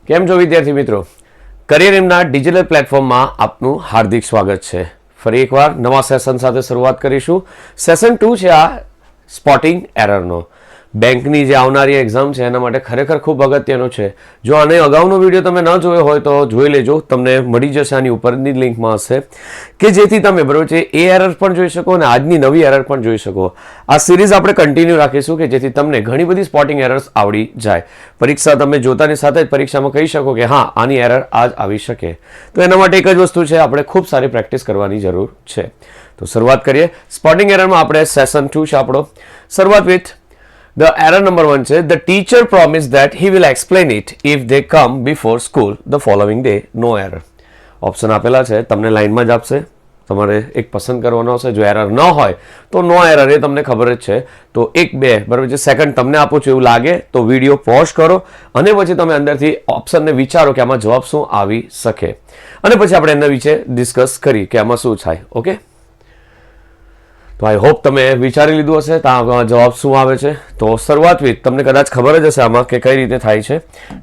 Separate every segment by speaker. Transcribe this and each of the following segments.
Speaker 1: કેમ છો વિદ્યાર્થી મિત્રો? કરિયર એમના ડિજિટલ પ્લેટફોર્મમાં આપનું હાર્દિક સ્વાગત છે. ફરી એકવાર નવા સેશન સાથે શરૂઆત કરીશું. સેશન 2 છે આ સ્પોટિંગ એરરનો. બેંકની જે આવનારી એક્ઝામ છે એના માટે ખરેખર ખૂબ અગત્યનો છે. જો આને અગાઉનો વિડીયો તમે ન જોયો હોય તો જોઈ લેજો, તમને મળી જશે આની ઉપરની લિંકમાં હશે, કે જેથી તમે બરાબર છે એ એરર પણ જોઈ શકો અને આજની નવી એરર પણ જોઈ શકો. આ સિરીઝ આપણે કન્ટિન્યુ રાખીશું કે જેથી તમને ઘણી બધી સ્પોટિંગ એરર્સ આવડી જાય. પરીક્ષા તમે જોતાની સાથે જ પરીક્ષામાં કહી શકો કે હા આની એરર આજ આવી શકે. તો એના માટે એક જ વસ્તુ છે, આપણે ખૂબ સારી પ્રેક્ટિસ કરવાની જરૂર છે. તો શરૂઆત કરીએ. સ્પોટિંગ એરરમાં આપણે સેશન 2 છે આપણો. શરૂઆત વિથ the error number 1 છે the teacher promised that he will explain it if they come before school the following day. No error. Option આપેલા છે, તમને લાઈનમાં જ આપશે, તમારે એક પસંદ કરવાનો હશે. જો એરર ન હોય તો નો એરર, એ તમને ખબર જ છે. તો 1-2 બરાબર છે સેકન્ડ તમને આપું છું, એવું લાગે તો વિડીયો પોઝ કરો અને પછી તમે અંદરથી ઓપ્શનને વિચારો કે આમાં જવાબ શું આવી શકે, અને પછી આપણે એના વિશે ડિસ્કસ કરી કે આમાં શું થાય. ઓકે, તો આઈ હોપ તમે વિચારી લીધું હશે તો આમાં જવાબ શું આવે છે. તો શરૂઆત વિથ તમને કદાચ ખબર જ હશે આમાં કે કઈ રીતે થાય છે.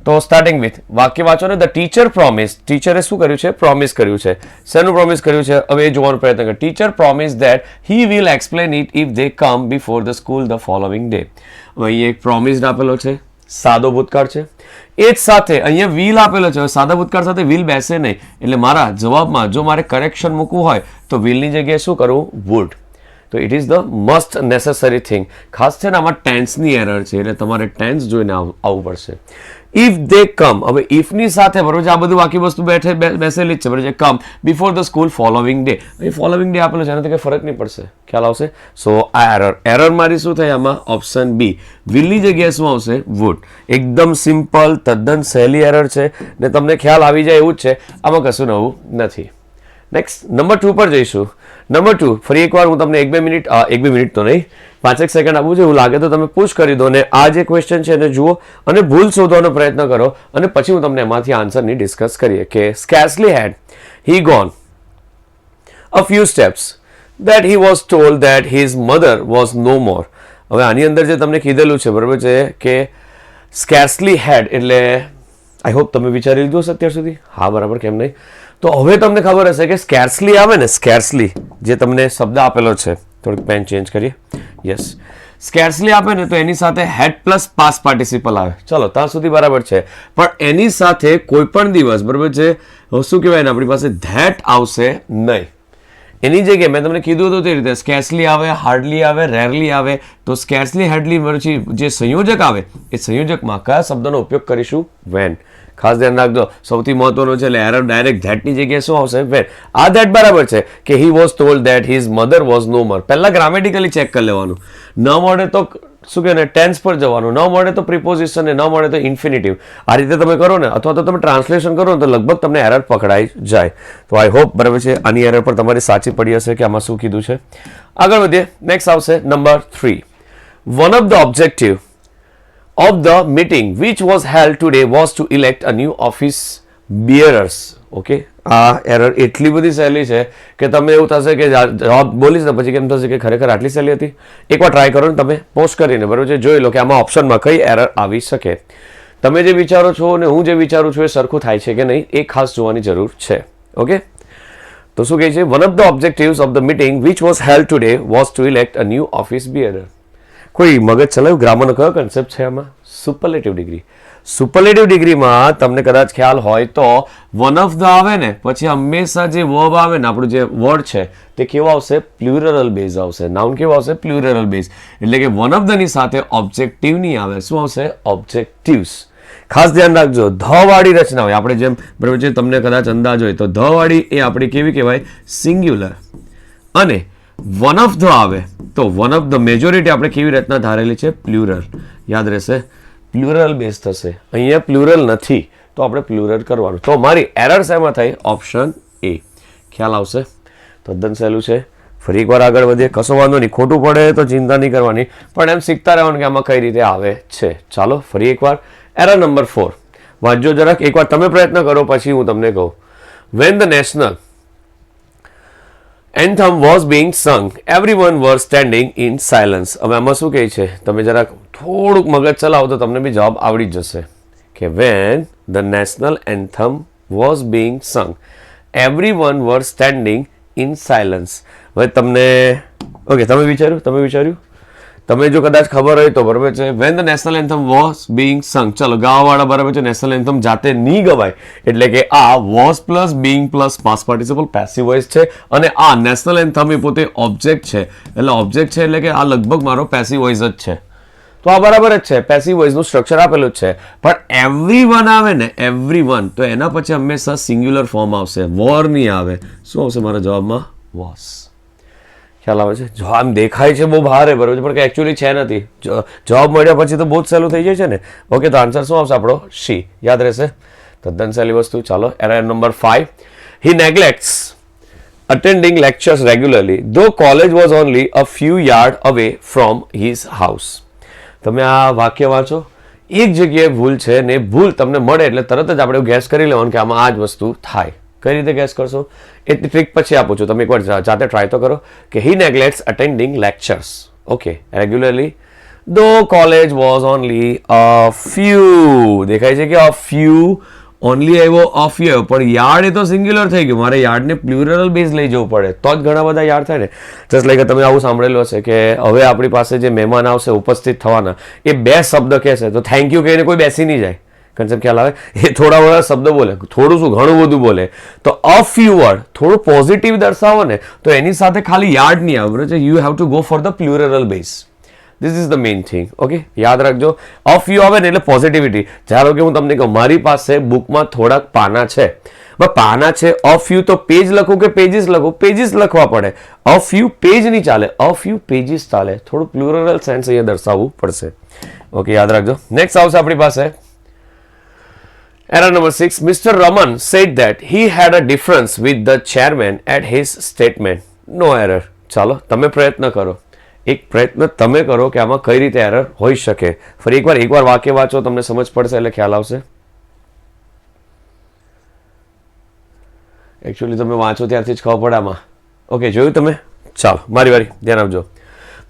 Speaker 1: તો સ્ટાર્ટિંગ વિથ વાક્ય વાંચો ને. ધ ટીચર પ્રોમિસ, ટીચરે શું કર્યું છે? પ્રોમિસ કર્યું છે. શેનું પ્રોમિસ કર્યું છે? હવે એ જોવાનો પ્રયત્ન કરો. Teacher promise that he will explain it if they come before the school the following day. હવે અહીંયા એક પ્રોમિસ આપેલો છે, સાદો ભૂતકાળ છે. એ જ સાથે અહીંયા વિલ આપેલો છે. સાદા ભૂતકાળ સાથે વિલ બેસે નહીં, એટલે મારા જવાબમાં જો મારે કરેક્શન મૂકવું હોય તો વિલની જગ્યાએ શું કરવું? વુડ. તો it is the must necessary thing. ખાસ છે ને આમાં ટેન્સની એરર છે, એટલે તમારે ટેન્સ જોઈને આવવું પડશે. ઇફ દે કમ, હવે ઇફની સાથે બરોબર છે આ બધું બાકી વસ્તુ બેસેલી જ છે બરોબર છે. Come before the school following day, અહીં ફોલોવિંગ ડે આપેલો છે, એનાથી કંઈ ફરક નહીં પડશે, ખ્યાલ આવશે. સો આ એરર મારી શું થાય આમાં? ઓપ્શન બી, વિલની જગ્યાએ શું આવશે? વુડ. એકદમ સિમ્પલ, તદ્દન સહેલી એરર છે ને તમને ખ્યાલ આવી જાય એવું જ છે, આમાં કશું નવું નથી. નેક્સ્ટ નંબર 2 પર જઈશું. નંબર 2 ફરી એકવાર હું તમને 1-2 મિનિટ તો નહીં, 5-1 સેકન્ડ આપું છું. એવું લાગે તો તમે પુશ કરી દો ને આ જે ક્વેશ્ચન છે એને જુઓ અને ભૂલ શોધવાનો પ્રયત્ન કરો, અને પછી હું તમને એમાંથી આન્સરની ડિસ્કસ કરીએ. કે scarcely had he gone a few steps that he was told that his mother was no more. હવે આની અંદર જે તમને કીધેલું છે બરાબર છે કે scarcely had, એટલે આઈ હોપ તમે વિચારી લીધું હશે અત્યાર સુધી. હા બરાબર, કેમ નહીં. તો હવે તમને ખબર હશે કે સ્કેર્સલી આવે ને, સ્કેર્સલી જે તમને શબ્દ આપેલો છે, થોડીક પેન ચેન્જ કરીએ. યસ, સ્કેર્સલી આપે ને તો એની સાથે હેડ પ્લસ પાસ્ટ પાર્ટિસિપલ આવે. ચલો ત્યાં સુધી બરાબર છે, પણ એની સાથે કોઈ પણ દિવસ બરાબર છે શું કહેવાય ને આપણી પાસે ધેટ આવશે નહીં. એની જગ્યાએ મેં તમને કીધું હતું તે રીતે સ્કેર્સલી આવે, હાર્ડલી આવે, રેરલી આવે. તો સ્કેર્સલી હાર્ડલી પછી જે સંયોજક આવે એ સંયોજકમાં કયા શબ્દનો ઉપયોગ કરીશું? વેન. ખાસ ધ્યાન રાખજો, સૌથી મહત્વનો છે. એટલે એરર ડાયરેક્ટ ધેટની જગ્યાએ શું આવશે? વેન. આ ધેટ બરાબર છે કે he was told that his mother was no more. પહેલા ગ્રામેટિકલી ચેક કરી લેવાનું. ન મળે તો શું કહે ને ટેન્સ પર જવાનું, ન મળે તો પ્રિપોઝિશન, ને ન મળે તો ઇન્ફિનિટિવ. આ રીતે તમે કરો ને, અથવા તો તમે ટ્રાન્સલેશન કરો ને તો લગભગ તમને એરર પકડાઈ જાય. તો આઈ હોપ બરાબર છે આની એરર પર તમારી સાચી પડી હશે કે આમાં શું કીધું છે. આગળ વધીએ. નેક્સ્ટ આવશે number 3. One of the objective of the meeting which was held today was to elect a new office bearers. Okay, આ એરર એટલી બધી સહેલી છે કે તમે એવું થશે કે જવાબ બોલીશ ને પછી કેમ થશે કે ખરેખર આટલી સહેલી હતી. એકવાર ટ્રાય કરો ને તમે પોસ્ટ કરીને બરાબર છે, જોઈ લો કે આમાં ઓપ્શનમાં કઈ એરર આવી શકે. તમે જે વિચારો છો અને હું જે વિચારું છું એ સરખું થાય છે કે નહીં એ ખાસ જોવાની જરૂર છે. ઓકે, તો શું કહે છે? One of the objectives of the meeting which was held today was to elect a new office bearer. કોઈ મગજ ચલાવ્યું? ગ્રામરનો કયો કન્સેપ્ટ છે આમાં? Superlative degree. સુપરલેટિવ ડિગ્રીમાં તમને કદાચ ખ્યાલ હોય તો વન ઓફ ધ આવે ને પછી હંમેશા જે વર્બ આવે ને આપણું જે વર્ડ છે તે કેવો આવશે? પ્લુરલ બેઝ આવશે. નાઉન કેવો આવશે? Plural base. એટલે કે વન ઓફ ધ ની સાથે ઓબ્જેક્ટિવ નહીં આવે. શું આવશે? ઓબ્જેક્ટિવ્સ. ખાસ ધ્યાન રાખજો, ધ વાળી રચના હોય આપણે જેમ બરાબર છે, તમને કદાચ અંદાજ હોય તો ધ વાળી એ આપણી કેવી કહેવાય? સિંગ્યુલર. અને વન ઓફ ધ આવે તો વન ઓફ ધ મેજોરિટી આપણે કેવી રચના ધારેલી છે? પ્લુરલ. યાદ રહેશે, પ્લુરલ બેઝ થશે. અહીંયા પ્લુરલ નથી તો આપણે પ્લુરલ કરવાનું. તો મારી એરર શેમાં થઈ? Option A. ખ્યાલ આવશે? તદ્દન સહેલું છે. ફરી એકવાર આગળ વધીએ. કશો વાંધો નહીં, ખોટું પડે તો ચિંતા નહીં કરવાની, પણ એમ શીખતા રહેવાનું કે આમાં કઈ રીતે આવે છે. ચાલો ફરી એકવાર એરર નંબર 4 વાંચજો જરાક. એકવાર તમે પ્રયત્ન કરો પછી હું તમને કહું. When the national anthem was being sung, everyone were standing in silence. હવે આમાં શું કહે છે? તમે જરાક થોડુંક મગજ ચલાવો તો તમને બી જવાબ આવડી જ જશે કે when the national anthem was being sung everyone were standing in silence. હવે તમને ઓકે તમે વિચાર્યું તમે જો કદાચ ખબર હોય તો બરાબર છે when the national anthem was being સંગ. ચલો ગાવાવાળા બરાબર છે નેશનલ એન્થમ જાતે નહીં ગવાય એટલે કે આ was plus being plus past participle passive voice છે અને આ નેશનલ એન્થમ એ પોતે ઓબ્જેક્ટ છે એટલે કે આ લગભગ મારો પેસિવ વોઇસ જ છે. તો આ બરાબર જ છે પેસિવ વોઇસનું સ્ટ્રક્ચર આપેલું જ છે પણ એવરીવન આવે ને એવરીવન તો એના પછી હંમેશા સિંગ્યુલર ફોર્મ આવશે વોર નહીં આવે. શું આવશે મારા જવાબમાં વોસ. ખ્યાલ આવે છે જો આમ દેખાય છે બહુ ભારે બરોબર છે પણ કે એકચ્યુઅલી છે નથી. જવાબ મળ્યા પછી તો બહુ જ સહેલું થઈ જાય છે ને. ઓકે તો આન્સર શું આવશે આપણો સી. યાદ રહેશે તદ્દન સહેલી વસ્તુ. ચાલો error number 5. He નેગ્લેક્ટ્સ attending lectures regularly though college was only a few yards away from his house. તમે આ વાક્ય વાંચો એક જગ્યાએ ભૂલ છે ને ભૂલ તમને મળે એટલે તરત જ આપણે ગેસ કરી લેવાનું કે આમાં આ જ વસ્તુ થાય. કઈ રીતે ગેસ કરશો એટલી ટ્રીક પછી આપું છું તમે એકવાર જાતે ટ્રાય તો કરો કે હી નેગ્લેક્ટ્સ અટેન્ડિંગ લેક્ચર્સ ઓકે રેગ્યુલરલી ધો college was only a few. દેખાય છે કે અ ફ્યુ ઓનલી આવ્યો અ ફ્યુ પણ યાર્ડ એ તો સિંગ્યુલર થઈ ગયું. મારે યાર્ડને પ્લુરલ બેઝ લઈ જવું પડે તો જ ઘણા બધા યાર્ડ થાય ને. જસ્ટ લાઈક તમે આવું સાંભળેલું હશે કે હવે આપણી પાસે જે મહેમાન આવશે ઉપસ્થિત થવાના એ 2 શબ્દ કહેશે તો થેન્ક યુ કહીને કોઈ બેસી નહીં જાય. કન્સેપ્ટ ખ્યાલ આવે. એ થોડા ઘણા શબ્દ બોલે થોડું શું ઘણું બધું બોલે તો અ ફ્યુ વર્ડ થોડું પોઝિટિવ દર્શાવો ને તો એની સાથે ખાલી યાર્ડ નહીં આવે બરાબર છે. You have to go for the plural base. This is the main thing. Okay યાદ રાખજો અ ફ્યુ આવે ને એટલે પોઝિટિવિટી. ધારો કે હું તમને કહું મારી પાસે બુકમાં થોડાક પાના છે પાના છે અ ફ્યુ તો પેજ લખું કે પેજીસ લખું પેજીસ લખવા પડે. અ ફ્યુ પેજ નહીં ચાલે અ ફ્યુ પેજીસ ચાલે. થોડું પ્લુરલ સેન્સ અહીંયા દર્શાવવું પડશે. ઓકે યાદ રાખજો. નેક્સ્ટ આવશે આપણી પાસે error number 6. Mr. Raman said that he had a difference with the chairman at his statement. No error. ચાલો તમે પ્રયત્ન કરો. એક પ્રયત્ન તમે કરો કે આમાં કઈ રીતે એરર હોઈ શકે. ફરી એકવાર વાક્ય વાંચો તમને સમજ પડશે એટલે ખ્યાલ આવશે. એકચ્યુઅલી તમે વાંચો ત્યારથી જ ખબર પડે આમાં. ઓકે જોયું તમે. ચાલો મારી વારી ધ્યાન આપજો.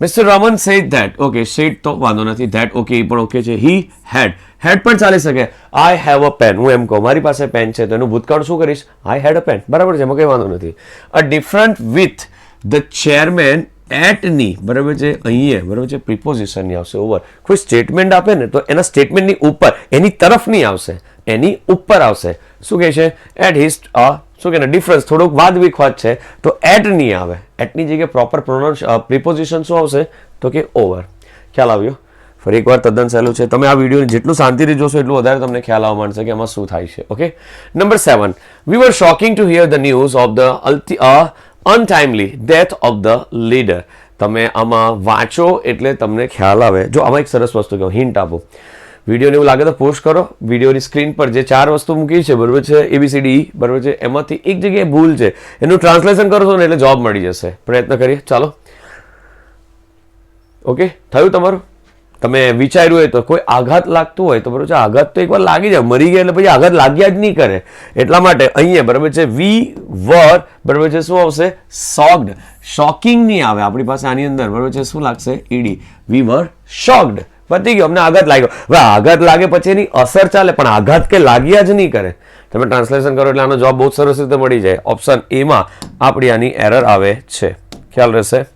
Speaker 1: Mister Raman said that. Okay said તો વાંધો નથી ધેટ ઓકે એ પણ ઓકે છે. હી હેડ પણ ચાલી શકે. આઈ હેવ અ પેન હું એમ કહું મારી પાસે પેન છે તો એનું ભૂતકાળ શું કરીશ આઈ હેડ અ પેન બરાબર છે એમાં કંઈ વાંધો નથી. A different with the chairman at ની બરાબર છે અહીંયા બરાબર છે પ્રિપોઝિશનની આવશે ઓવર. કોઈ સ્ટેટમેન્ટ આપે ને તો એના સ્ટેટમેન્ટની ઉપર એની તરફ નહીં આવશે એની ઉપર આવશે. શું કહે છે એટ હિઝ શું કે ડિફરન્સ થોડુંક વાદ વિખવાદ છે તો એટ નહીં આવે. એટની જગ્યાએ પ્રોપર પ્રિપોઝિશન શું આવશે તો કે ઓવર. ખ્યાલ આવ્યો. ફરી એકવાર તદ્દન સહેલું છે. તમે આ વિડીયો જેટલું શાંતિથી જોશો એટલું વધારે તમને ખ્યાલ આવવા માંડશે કે આમાં શું થાય છે. Okay number 7. We were shocking to hear the news of the untimely death of the leader. તમે આમાં વાંચો એટલે તમને ખ્યાલ આવે. જો આમાં એક સરસ વસ્તુ કહું હિન્ટ આપો. વિડીયોને એવું લાગે તો પોસ્ટ કરો. વિડીયોની સ્ક્રીન પર જે 4 વસ્તુ મૂકી છે બરાબર છે ABCD બરાબર છે એમાંથી એક જગ્યાએ ભૂલ છે એનું ટ્રાન્સલેશન કરશો ને એટલે જવાબ મળી જશે. પ્રયત્ન કરીએ ચાલો. ઓકે થયું તમારું. તમે વિચાર્યું હોય તો કોઈ આઘાત લાગતું હોય તો બરાબર છે આઘાત તો એકવાર લાગી જાય મરી ગયા એટલે પછી આઘાત લાગ્યા જ નહીં કરે. એટલા માટે અહીંયા બરાબર છે વી વર બરાબર છે શું આવશે શોક્ડ. શોકિંગ નહીં આવે આપણી પાસે આની અંદર બરાબર છે શું લાગશે ઈડી. વી વર શોક્ડ પતી ગયો અમને આઘાત લાગ્યો. હવે આઘાત લાગે પછી એની અસર ચાલે પણ આઘાત કે લાગ્યા જ નહીં કરે. તમે ટ્રાન્સલેશન કરો એટલે આનો જવાબ બહુ સરસ રીતે મળી જાય. ઓપ્શન એમાં આપણી આની એરર આવે છે. ખ્યાલ રહેશે.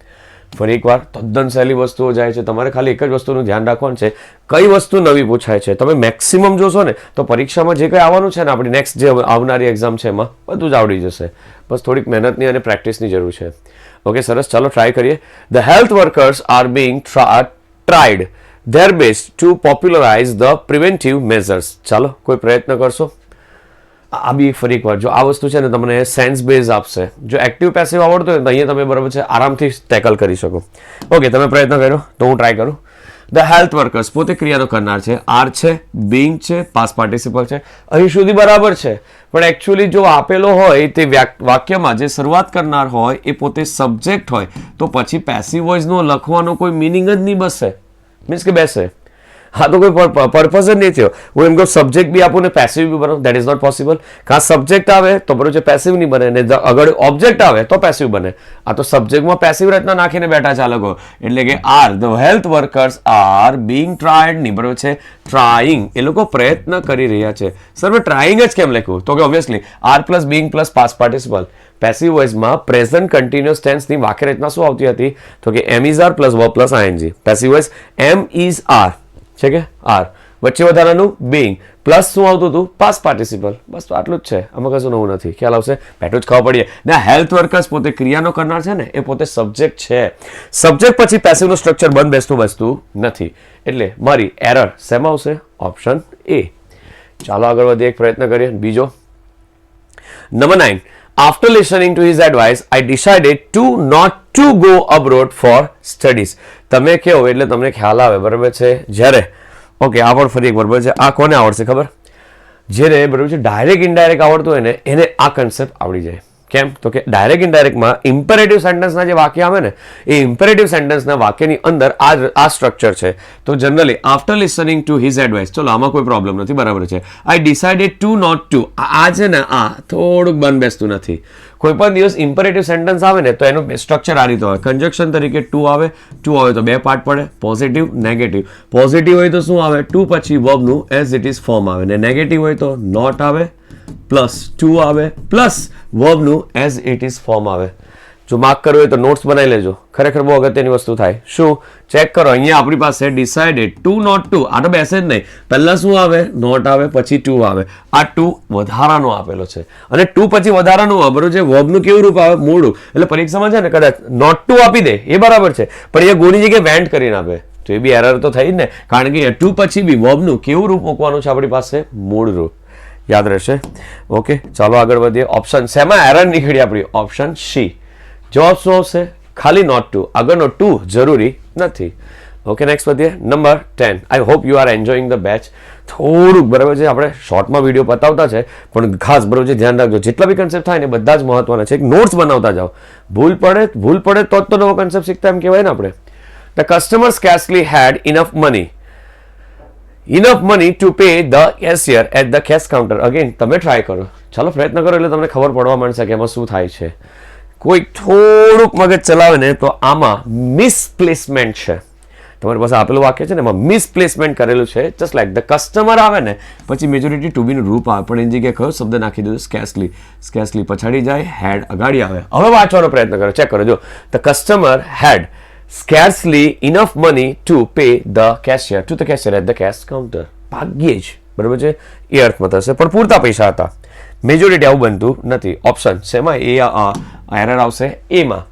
Speaker 1: ફરી એકવાર તદ્દન સહેલી વસ્તુઓ જાય છે. તમારે ખાલી એક જ વસ્તુનું ધ્યાન રાખવાનું છે કઈ વસ્તુ નવી પૂછાય છે. તમે મેક્સિમમ જોશો ને તો પરીક્ષામાં જે કંઈ આવવાનું છે ને આપણી નેક્સ્ટ જે આવનારી એક્ઝામ છે એમાં બધું જ આવડી જશે. બસ થોડીક મહેનતની અને પ્રેક્ટિસની જરૂર છે. ઓકે સરસ ચાલો ટ્રાય કરીએ. The health workers are being tried their best to popularize the preventive measures. ચાલો કોઈ પ્રયત્ન કરશો. આ બી ફરી એકવાર જો આ વસ્તુ છે ને તમને સેન્સ બેઝ આપશે. જો એક્ટિવ પેસિવ આવડતું હોય તો અહીંયા તમે બરાબર છે આરામથી ટેકલ કરી શકો. ઓકે તમે પ્રયત્ન કર્યો તો હું ટ્રાય કરું. ધ હેલ્થ વર્કર્સ પોતે ક્રિયાનો કરનાર છે. આર છે બીંગ છે પાસ્ટ પાર્ટિસિપલ છે અહીં સુધી બરાબર છે પણ એકચ્યુઅલી જો આપેલો હોય તે વાક્યમાં જે શરૂઆત કરનાર હોય એ પોતે સબ્જેક્ટ હોય તો પછી પેસિવ વોઇસનો લખવાનો કોઈ મિનિંગ જ નહીં બસે મીન્સ કે બેસે. હા તો કોઈ પર્પઝ જ નહીં થયો. હું એમ કહું સબ્જેક્ટ બી આપું ને પેસિવ બી બનાવું, દેટ ઇઝ નોટ પોસિબલ. કાં સબ્જેક્ટ આવે તો બરોબર છે પેસિવ નહીં બને, ને આગળ ઓબ્જેક્ટ આવે તો પેસિવ બને. આ તો સબ્જેક્ટમાં પેસિવ રચના નાખીને બેઠા ચાલકો, એટલે કે are the health workers are being tried નહીં, બરોબર છે ટ્રાઈંગ, એ લોકો પ્રયત્ન કરી રહ્યા છે. સર મેં ટ્રાઈંગ જ કેમ લખ્યું? તો કે obviously are plus being plus past participle. Passive વોઇસમાં પ્રેઝન્ટ કન્ટિન્યુઅસ ટેન્સની વાક્ય રચના શું આવતી હતી? તો કે am is are plus verb plus ING. Passive voice am is are છે કે આર, વચ્ચે વધારાનું બીંગ પ્લસ શું આવતું હતું? Past participle. બસ તો આટલું જ છે, આમાં કશું નવું નથી. ખ્યાલ આવશે? બેઠું જ ખબર પડીએ ને. હેલ્થ વર્કર્સ પોતે ક્રિયાનો કરનાર છે ને, એ પોતે સબ્જેક્ટ છે. સબ્જેક્ટ પછી પેસિવનું સ્ટ્રક્ચર બંધ બેસતું નથી, એટલે મારી એરર શેમાં આવશે? Option A. ચાલો આગળ વધીએ, એક પ્રયત્ન કરીએ. બીજો number 9. After listening to his advice, I decided to not to go abroad for studies. તમે કહો એટલે તમને ખ્યાલ આવે, બરાબર છે. જ્યારે ઓકે આ પણ ફરી એક બરાબર છે. આ કોને આવડશે ખબર? જેને બરાબર છે ડાયરેક્ટ ઇનડાયરેક્ટ આવડતું હોય ને એને આ કન્સેપ્ટ આવડી જાય. કેમ? તો કે ડાયરેક્ટ ઇનડાયરેક્ટમાં ઇમ્પેરેટિવ સેન્ટેન્સના જે વાક્ય આવે ને, એ ઇમ્પેરેટિવ સેન્ટેન્સના વાક્યની અંદર આ સ્ટ્રક્ચર છે. તો generally after listening to his advice, ચલો આમાં કોઈ પ્રોબ્લેમ નથી, બરાબર છે. I decided to not to, આ છે ને આ થોડુંક બંધ બેસતું નથી. કોઈ પણ દિવસ ઇમ્પેરેટિવ સેન્ટેન્સ આવે ને તો એનું સ્ટ્રક્ચર આ રીતે હોય. કન્જક્શન તરીકે ટુ આવે તો બે પાર્ટ પડે, પોઝિટિવ નેગેટિવ. પોઝિટિવ હોય તો શું આવે? ટુ પછી વર્બનું એઝ ઇટ ઇઝ ફોર્મ આવે, ને નેગેટિવ હોય તો નોટ આવે પ્લસ ટુ આવે પ્લસ વર્બનું એઝ ઇટ ઇઝ ફોર્મ આવે. જો માર્ક કરવું હોય તો નોટ્સ બનાવી લેજો, ખરેખર બહુ અગત્યની વસ્તુ થાય. શું? ચેક કરો, અહીંયા આપણી પાસે ડિસાઇડેડ ટુ નોટ ટુ, આ તો બેસે જ નહીં. પહેલા શું આવે? નોટ આવે, પછી ટુ આવે. આ ટુ વધારાનો આપેલો છે, અને ટુ પછી વધારાનું આવે, બરોબર છે. વર્બનું કેવું રૂપ આવે? મૂળું. એટલે પરીક્ષામાં છે ને કદાચ નોટ ટુ આપી દે એ બરાબર છે, પણ એ ગોની જગ્યાએ વેન્ટ કરીને આપે તો એ બી એરર તો થઈ જ ને, કારણ કે ટુ પછી બી વર્બનું કેવું રૂપ મૂકવાનું છે આપણી પાસે? મૂળ રૂપ. યાદ રહેશે? ઓકે, ચાલો આગળ વધીએ. ઓપ્શન શેમાં એરર નીકળી આપણી? Option C. જવાબ શું આવશે? ખાલી નોટ ટુ, આગળનો ટુ જરૂરી નથી. ઓકે, નેક્સ્ટ વધીએ. Number 10. I hope you are enjoying the batch. થોડુંક બરાબર છે, આપણે શોર્ટમાં વિડીયો પતાવતા છે, પણ ખાસ બરાબર છે ધ્યાન રાખજો, જેટલા બી કન્સેપ્ટ થાય ને બધા જ મહત્વના છે. એક નોટ્સ બનાવતા જાઓ, ભૂલ પડે તો જ તો નવો કન્સેપ્ટ શીખતા એમ કહેવાય ને આપણે. The customer scarcely had enough money to pay the cashier at the cash counter. Again તમે ટ્રાય કરો, ચાલો પ્રયત્ન કરો એટલે તમને ખબર પડવા માંડશે કે એમાં શું થાય છે. કોઈ થોડુંક મગજ ચલાવે ને તો આમાં મિસપ્લેસમેન્ટ છે. તમારી પાસે આપેલું વાક્ય છે ને એમાં મિસપ્લેસમેન્ટ કરેલું છે. જસ્ટ લાઈક ધ કસ્ટમર આવે ને પછી મેજોરિટી ટુ બીનું રૂપ આવે, પણ એની જગ્યાએ કયો શબ્દ નાખી દીધું? સ્કેર્સલી પછાડી જાય, હેડ અગાડી આવે. હવે વાંચવાનો પ્રયત્ન કરો, ચેક કરો. જો the customer had scarcely enough money to pay the cashier at the cash counter. ભાગ્યે જ બરાબર છે એ અર્થમાં થશે, પણ પૂરતા પૈસા હતા. મેજોરિટી આવું બનતું નથી. ઓપ્શન શેમાં? એ એરર આવશે એમાં.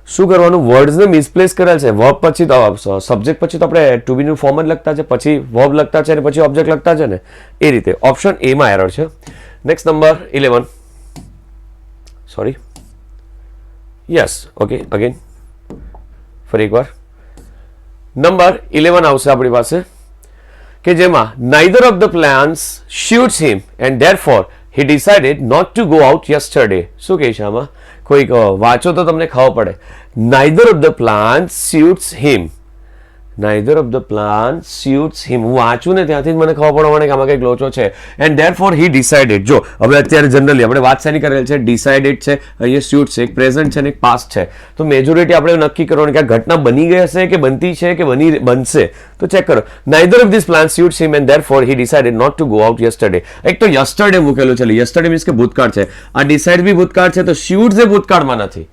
Speaker 1: શું કરવાનું? વર્ડ્સને મિસપ્લેસ કરેલ છે. વર્બ પછી તો સબ્જેક્ટ પછી તો આપણે ટુ બીનું ફોર્મ જ લખતા છે, પછી વર્બ લખતા છે અને પછી ઓબ્જેક્ટ લખતા છે ને, એ રીતે. ઓપ્શન એમાં એરર છે. Next number 11. Sorry, yes, okay, again ફરી એકવાર નંબર 11 આવશે આપણી પાસે, કે જેમાં neither of the plans suits him and therefore he decided not to go out yesterday. શું કહે છે આમાં? કોઈક વાંચો તો તમને ખબર પડે. Neither of the plans suits him. Neither of the plan suits him. હું વાંચું ને ત્યાંથી જ મને ખબર પડવા કે આમાં કંઈક લોચો છે. And therefore he decided. જો હવે અત્યારે જનરલી આપણે વાત શેની કરેલ છે? ડિસાઇડેડ છે, અહીંયા suits છે, એક પ્રેઝન્ટ છે ને એક પાસ્ટ છે. તો મેજોરિટી આપણે નક્કી કરવાનું કે આ ઘટના બની ગઈ હશે કે બનતી છે કે બનશે. તો ચેક કરો. Neither of this plan suits him and therefore he decided not to go out yesterday. એક તો yesterday મૂકેલું છે, yesterday મીન્સ કે ભૂતકાળ છે. આ decide બી ભૂતકાળ છે, તો suits એ ભૂતકાળમાં નથી.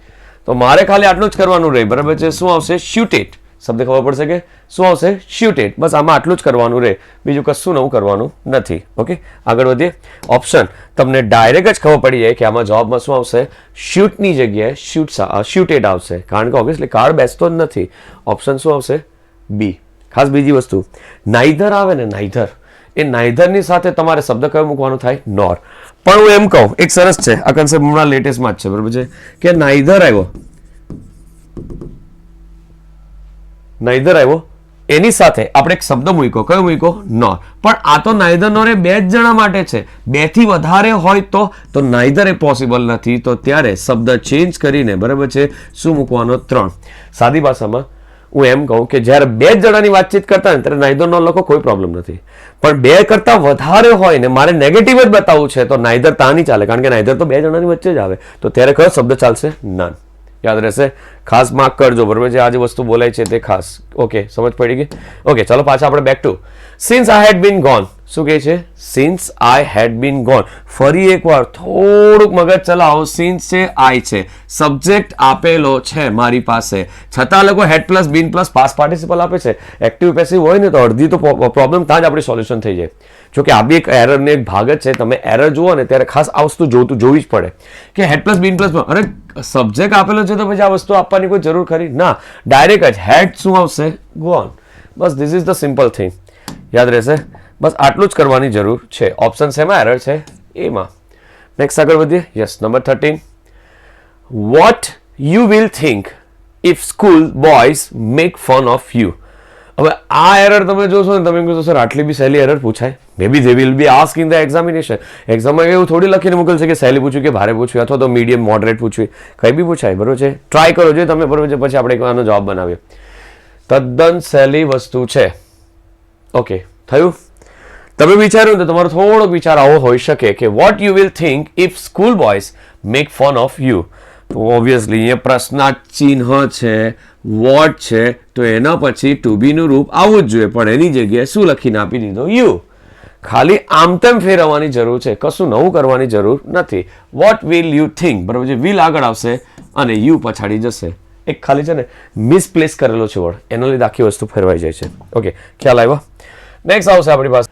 Speaker 1: તો મારે ખાલી આટલું જ કરવાનું રહે, બરાબર છે. શું આવશે? shoot it. શબ્દ ખબર પડશે કે શું આવશે? shoot it. બસ આમાં આટલું જ કરવાનું રહે, બીજું કશું નવું કરવાનું નથી. ઓકે, આગળ વધીએ. ઓપ્શન તમને ડાયરેક્ટ જ ખબર પડી જાય કે આમાં જવાબમાં શું આવશે? શૂટની જગ્યાએ shooted આવશે, કારણ કે ઓબ્વિયસલી કાર્ડ બેસતો જ નથી. ઓપ્શન શું આવશે? બી. ખાસ બીજી વસ્તુ, નાઇધર આવે ને, નાઇધર, એ નાઇધરની સાથે તમારે શબ્દ કયો મૂકવાનો થાય? નોર. પણ હું એમ કહું, એક સરસ છે આ કન્સેપ્ટ, હમણાં લેટેસ્ટમાં જ છે, બરાબર છે, કે નાઇધર આવ્યો એની સાથે આપણે એક શબ્દ મૂક્યો. કયો મૂક્યો? નોર. પણ આ તો નાઇધર નોર એ બે જ જણા માટે છે. બે થી વધારે હોય તો નાઇધર એ પોસિબલ નથી. તો ત્યારે શબ્દ ચેન્જ કરીને બરાબર છે શું મૂકવાનો? 3. સાદી ભાષામાં હું એમ કહું કે જ્યારે 2 જણાની વાતચીત કરતા હોય ત્યારે નાઈધર નો લખો, કોઈ પ્રોબ્લેમ નથી. પણ 2 કરતા વધારે હોય ને મારે નેગેટિવ જ બતાવવું છે તો નાઈધર તા નહીં ચાલે, કારણ કે નાઈધર તો 2 જણાની વચ્ચે જ આવે. તો ત્યારે કયો શબ્દ ચાલશે? નન. યાદ રહેશે, ખાસ માર્ક કરજો, બરોબર છે? આ જે વસ્તુ બોલાય છે તે ખાસ. ઓકે, સમજ પડી ગઈ? ઓકે, ચલો પાછા આપણે back to since I had been gone. શું કહે છે? Since I had been gone. ફરી એકવાર થોડુંક મગજ ચલાવો. સિન્સ છે, આઈ છે, સબ્જેક્ટ આપેલો છે મારી પાસે, છતાં લોકો had plus been plus past participle આપે છે. એક્ટિવ પેસિવ હોય ને તો અડધી તો પ્રોબ્લેમ ત્યાં જ આપણી સોલ્યુશન થઈ જાય. જો કે આ બી એક એરરનો એક ભાગ જ છે. તમે એરર જુઓ ને ત્યારે ખાસ આ વસ્તુ જોવી જ પડે કે હેડ પ્લસ બીન પ્લસ, અરે સબ્જેક્ટ આપેલો છે તો પછી આ વસ્તુ આપવાની કોઈ જરૂર ખરી ના, ડાયરેક્ટ જ હેડ શું આવશે? ગોન. બસ this is the simple thing. યાદ રહેશે, બસ આટલું જ કરવાની જરૂર છે. ઓપ્શન શેમાં એરર છે? એમાં. નેક્સ્ટ આગળ વધીએ. Yes, number 13. What you will think if school boys make fun of you. હવે આ એરર તમે જોશો ને તમે કહો સર આટલી બી સહેલી એરર પૂછાય? May be they will be asked in the examination. એક્ઝામમાં એવું થોડી લખીને મોકલશે કે સહેલી પૂછ્યું કે ભારે પૂછ્યું અથવા તો મીડિયમ મોડરેટ પૂછ્યું, કંઈ બી પૂછાય, બરોબર છે? ટ્રાય કરો જોઈએ તમે, બરોબર છે? પછી આપણે આનો જવાબ બનાવીએ. તદ્દન સહેલી વસ્તુ છે. ઓકે, થયું? તમે વિચાર્યું ને તો તમારો થોડોક વિચાર આવો હોઈ શકે કે what you will think if school boys make fun of you. તો ઓબ્વિયસલી અહીંયા પ્રશ્નાર્થ ચિહ્ન છે, વોટ છે, તો એના પછી ટુ બી નું રૂપ આવવું જ જોઈએ, પણ એની જગ્યાએ શું લખીને આપી દીધો? યુ. ખાલી આમ તેમ ફેરવવાની જરૂર છે, કશું નવું કરવાની જરૂર નથી. વોટ વિલ યુ થિંક, બરાબર છે? વિલ આગળ આવશે અને યુ પછાડી જશે. એક ખાલી છે ને મિસપ્લેસ કરેલો છે વર્ડ, એના લીધે આખી વસ્તુ ફેરવાઈ જાય છે. ઓકે, ખ્યાલ આવ્યો? નેક્સ્ટ આવશે આપણી પાસે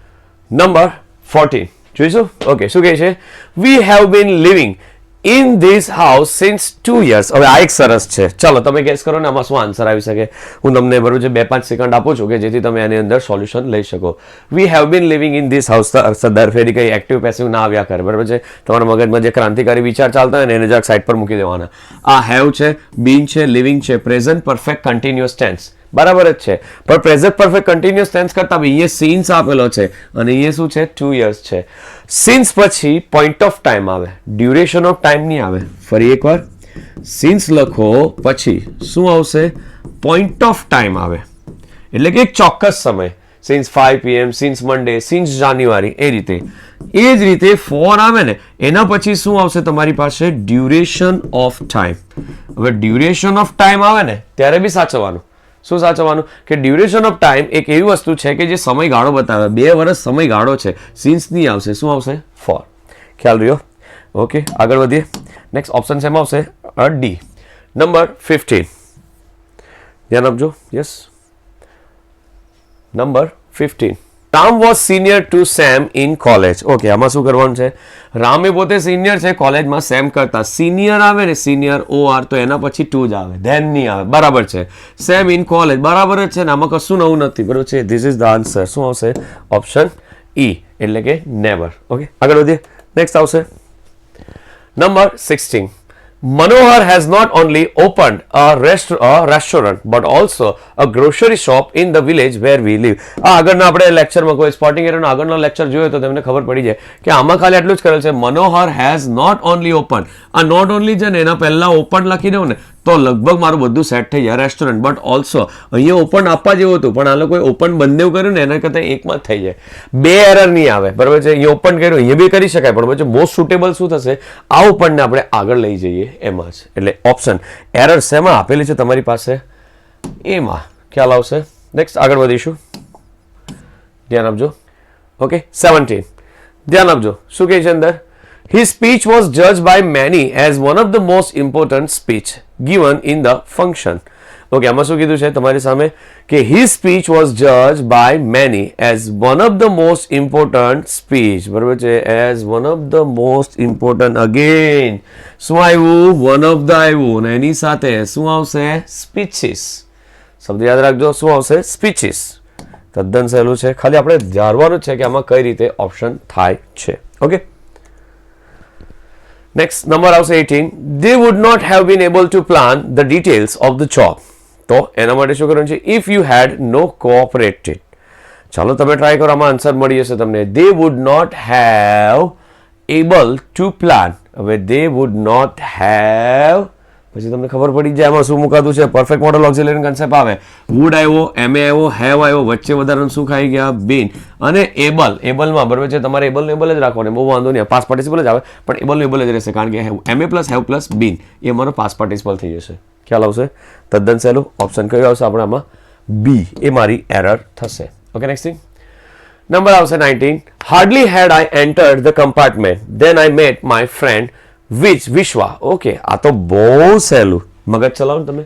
Speaker 1: નંબર 14. જોઈશું. ઓકે, શું કહે છે? We have been living in this house since 2 years. હવે આ એક સરસ છે. ચાલો તમે ગેસ કરો ને આમાં શું આન્સર આવી શકે. હું તમને બરોબર છે 2-5 સેકન્ડ આપું છું કે જેથી તમે આની અંદર સોલ્યુશન લઈ શકો. We have been living in this house. દર ફેરી કઈ એક્ટિવ પેસિવ ના આવ્યા કરે, બરોબર છે? તમારા મગજમાં જે ક્રાંતિકારી વિચાર ચાલતા હોય ને એને જરાક સાઈડ પર મૂકી દેવાના. આ હેવ છે, બીન છે, લિવિંગ છે, પ્રેઝન્ટ પરફેક્ટ કન્ટિન્યુઅસ ટેન્સ, બરાબર જ છે. પણ પ્રેઝન્ટ પરફેક્ટ કન્ટિન્યુઅસ ટેન્સ કરતા બી અહીંયા સિન્સ આપેલો છે અને અહીંયા શું છે? 2 years છે. સિન્સ પછી પોઈન્ટ ઓફ ટાઈમ આવે, ડ્યુરેશન ઓફ ટાઈમ નહીં આવે. ફરી એકવાર સિન્સ લખો પછી શું આવશે? પોઈન્ટ ઓફ ટાઈમ આવે, એટલે કે એક ચોક્કસ સમય. સિન્સ 5 PM, સિન્સ મંડે, સિન્સ જાન્યુઆરી, એ રીતે. એ જ રીતે ફોર આવે ને એના પછી શું આવશે તમારી પાસે? Duration of time. હવે ડ્યુરેશન ઓફ ટાઈમ આવે ને ત્યારે બી સાચવવાનું. શું સાચવવાનું? કે ડ્યુરેશન ઓફ ટાઈમ એક એવી વસ્તુ છે કે જે સમયગાળો બતાવે. 2 વર્ષ સમયગાળો છે. સિન્સ નહીં આવશે, શું આવશે? ફોર. ખ્યાલ રહ્યો? ઓકે, આગળ વધીએ. નેક્સ્ટ ઓપ્શન શેમાં આવશે? ડી. નંબર 15. ધ્યાન આપજો. Yes, number 15. Ram was senior to Sam in college. Okay, આમાં શું કરવાનું છે? રામે પોતે સિનિયર છે કોલેજમાં સેમ કરતા. સિનિયર આવે ને સિનિયર OR તો એના પછી ટુ જ આવે, ધેન નહીં આવે, બરાબર છે? સેમ ઇન કોલેજ બરાબર જ છે ને, આમાં કશું નવું નથી, બરાબર છે? This is the answer. શું આવશે? ઓપ્શન E, એટલે કે નેવર. ઓકે, આગળ વધીએ. નેક્સ્ટ આવશે number 16. Manohar has not only opened a restaurant but also a grocery shop in the village where we live. આ આગળના આપણે લેક્ચરમાં કોઈ સ્પોટિંગ એરરનો આગળનો લેક્ચર જોયો તો તમને ખબર પડી જાય કે આમાં ખાલી આટલું જ કરેલ છે. Manohar has not only opened. આ નોટ ઓનલી છે ને એના પહેલા ઓપન લખી દઉં ને તો લગભગ મારું બધું સેટ થઈ જાય. રેસ્ટોરન્ટ બટ ઓલ્સો અહીંયા ઓપન આપવા જેવું હતું પણ આ લોકોએ ઓપન બંને કર્યું ને એના કરતાં એકમાં જ થઈ જાય. 2 એરર નહીં આવે, બરાબર છે? અહીંયા ઓપન કર્યું, અહીંયા બી કરી શકાય, પણ પછી મોસ્ટ સુટેબલ શું થશે? આ ઓપનને આપણે આગળ લઈ જઈએ એમાં જ. એટલે ઓપ્શન એરર શેમાં આપેલી છે તમારી પાસે? એમાં. ખ્યાલ આવશે? નેક્સ્ટ આગળ વધીશું. ધ્યાન આપજો. ઓકે, 17. ધ્યાન આપજો. શું કહે છે અંદર? His speech was judged by many as one of the most important speech given in the function. Okay, આમાં શું કીધું છે તમારી સામે? કે his speech was judged by many as one of the most important speech. બરાબર છે? As one of the most important. Again, શું આવ્યું? One of the આવ્યું અને એની સાથે શું આવશે? Speeches. શબ્દ યાદ રાખજો. શું આવશે? Speeches. તદ્દન સહેલું છે, ખાલી આપણે જાણવાનું છે કે આમાં કઈ રીતે ઓપ્શન થાય છે. ઓકે, નેક્સ્ટ નંબર આવશે 18. They would not have been able to plan the details of the job. તો એના માટે શું કરવાનું છે? If you had no cooperated. ચાલો તમે ટ્રાય કરો, આમાં આન્સર મળી જશે તમને. They would not have able to plan. હવે they would not have પછી તમને ખબર પડી જાય એમાં શું મુકાતું છે. પરફેક્ટ મોડલ ઓક્સિલરી કન્સેપ્ટ આવે. વુડ આવ્યો, એમે આવ્યો, હેવ આવ્યો, વચ્ચે વધારાનું શું ખાઈ ગયા? બીન. અને એબલમાં બરાબર છે તમારે એબલ જ રાખવાનું, બહુ વાંધો નહીં, પાસ પાર્ટિસિપલ જ આવે પણ એબલ જ રહેશે કારણ કે એમએ પ્લસ હેવ પ્લસ બીન એ અમારો પાસ પાર્ટિસિપલ થઈ જશે. ખ્યાલ આવશે? તદ્દન સહેલું. ઓપ્શન કયો આવશે આપણે આમાં? બી એ મારી એરર થશે. ઓકે, નેક્સ્ટ થિંગ નંબર આવશે 19. Hardly had I entered the compartment then I met my friend Vishwa. Okay, આ તો બહુ સહેલું. મગજ ચલાવો ને તમે,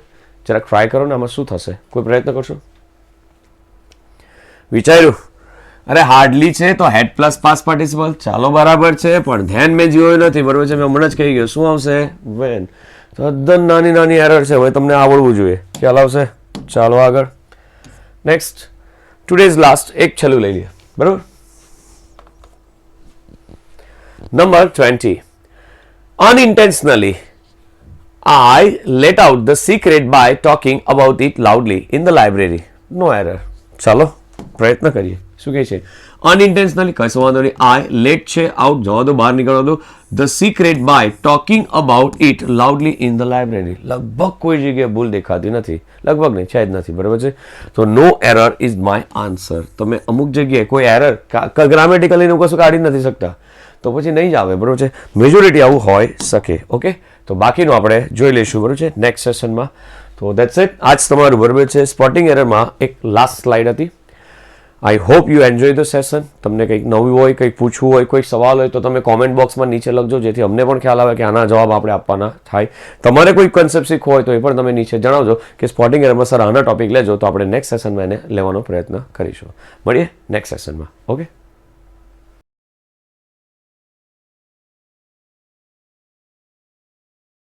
Speaker 1: જરાક ટ્રાય કરો ને આમાં શું થશે. કોઈ પ્રયત્ન કરશો? વિચાર્યું? અરે હાર્ડલી છે તો હેડ પ્લસ પાસ પાર્ટિસિપલ, ચાલો બરાબર છે, પણ ધ્યાન મેં જોયું નથી બરાબર છે, મેં હમણાં જ કહી ગયો. શું આવશે? વેન. તદ્દન નાની એરર છે, હવે તમને આવડવું જોઈએ. ખ્યાલ આવશે? ચાલો આગળ. નેક્સ્ટ ટુડેઝ લાસ્ટ, એક છેલ્લું લઈ લઈએ બરાબર. Number 20. Unintentionally, I let out the secret by talking about it loudly in the library. No error. ચાલો પ્રયત્ન કરીએ. શું કહે છે? અનઇન્ટેન્શનલી, કશો વાંધો નહીં. આઈ લેટ છે, આઉટ જવા દો, બહાર નીકળવા દો. The secret by talking about it loudly in the library. લગભગ કોઈ જગ્યાએ ભૂલ દેખાતી નથી, લગભગ નહીં, છે જ નથી બરાબર છે. તો નો એરર ઇઝ માય આન્સર. તમે અમુક જગ્યાએ કોઈ એરર ગ્રામેટિકલી કશું કાઢી નથી શકતા તો પછી નહીં જ આવે બરાબર છે. મેજોરિટી આવું હોય શકે. ઓકે, તો બાકીનું આપણે જોઈ લઈશું બરાબર છે નેક્સ્ટ સેશનમાં. તો દેટ્સ ઇટ. આજ તમારું બરાબર છે સ્પોટિંગ એરરમાં એક લાસ્ટ સ્લાઇડ હતી. I hope you enjoy the session. તમને કંઈક નવું હોય, કંઈક પૂછવું હોય, કોઈ સવાલ હોય તો તમે કોમેન્ટ બોક્સમાં નીચે લખજો, જેથી અમને પણ ખ્યાલ આવે કે આના જવાબ આપણે આપવાના થાય. તમારે કોઈ કન્સેપ્ટ શીખવો હોય તો એ પણ તમે નીચે જણાવજો કે સ્પોટિંગ એરરમાં સર આના ટોપિક લેજો, તો આપણે નેક્સ્ટ સેશનમાં એને લેવાનો પ્રયત્ન કરીશું. મળીએ નેક્સ્ટ સેશનમાં. ઓકે.